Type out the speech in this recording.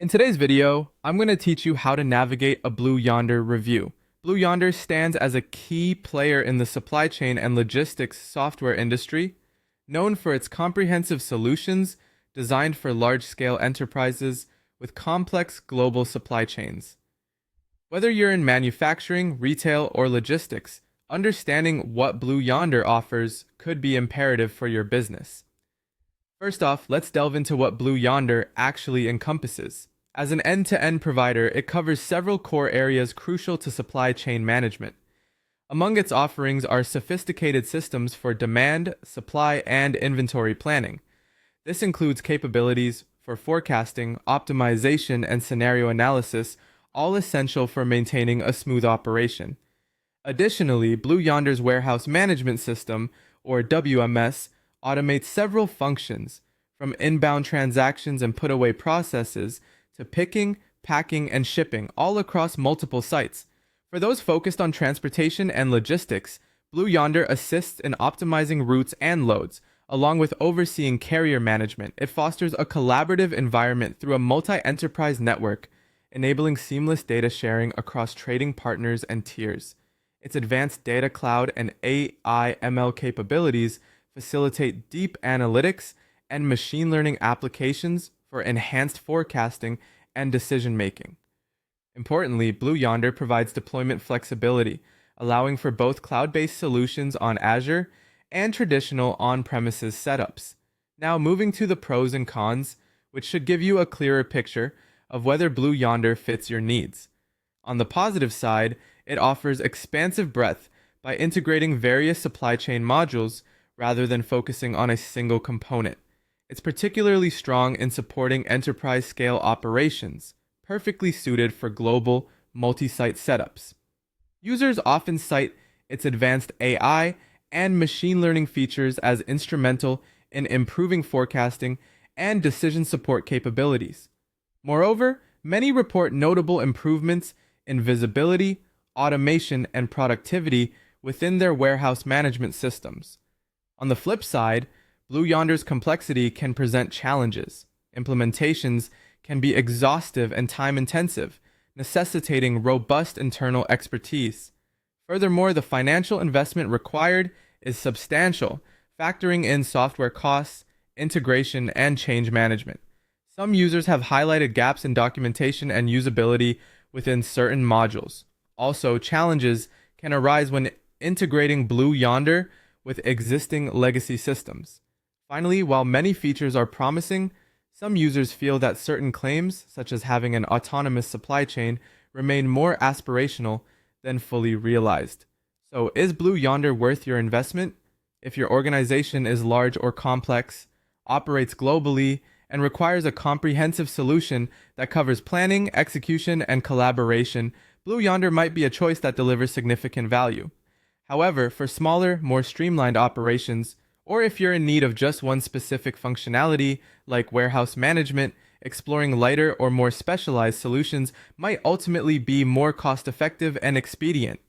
In today's video, I'm going to teach you how to navigate a Blue Yonder review. Blue Yonder stands as a key player in the supply chain and logistics software industry, known for its comprehensive solutions designed for large-scale enterprises with complex global supply chains. Whether you're in manufacturing, retail, or logistics, understanding what Blue Yonder offers could be imperative for your business. First off, let's delve into what Blue Yonder actually encompasses. As an end-to-end provider, it covers several core areas crucial to supply chain management. Among its offerings are sophisticated systems for demand, supply, and inventory planning. This includes capabilities for forecasting, optimization, and scenario analysis, all essential for maintaining a smooth operation. Additionally, Blue Yonder's warehouse management system, or WMS, automates several functions, from inbound transactions and put-away processes to picking, packing, and shipping, all across multiple sites. For those focused on transportation and logistics, Blue Yonder assists in optimizing routes and loads, along with overseeing carrier management. It fosters a collaborative environment through a multi-enterprise network, enabling seamless data sharing across trading partners and tiers. Its advanced data cloud and AI ML capabilities facilitate deep analytics and machine learning applications for enhanced forecasting and decision making. Importantly, Blue Yonder provides deployment flexibility, allowing for both cloud-based solutions on Azure and traditional on-premises setups. Now, moving to the pros and cons, which should give you a clearer picture of whether Blue Yonder fits your needs. On the positive side, it offers expansive breadth by integrating various supply chain modules rather than focusing on a single component. It's particularly strong in supporting enterprise-scale operations, perfectly suited for global, multi-site setups. Users often cite its advanced AI and machine learning features as instrumental in improving forecasting and decision support capabilities. Moreover, many report notable improvements in visibility, automation, and productivity within their warehouse management systems. On the flip side, Blue Yonder's complexity can present challenges. Implementations can be exhaustive and time-intensive, necessitating robust internal expertise. Furthermore, the financial investment required is substantial, factoring in software costs, integration, and change management. Some users have highlighted gaps in documentation and usability within certain modules. Also, challenges can arise when integrating Blue Yonder with existing legacy systems. Finally, while many features are promising, some users feel that certain claims, such as having an autonomous supply chain, remain more aspirational than fully realized. So, is Blue Yonder worth your investment? If your organization is large or complex, operates globally, and requires a comprehensive solution that covers planning, execution, and collaboration, Blue Yonder might be a choice that delivers significant value. However, for smaller, more streamlined operations, or if you're in need of just one specific functionality, like warehouse management, exploring lighter or more specialized solutions might ultimately be more cost-effective and expedient.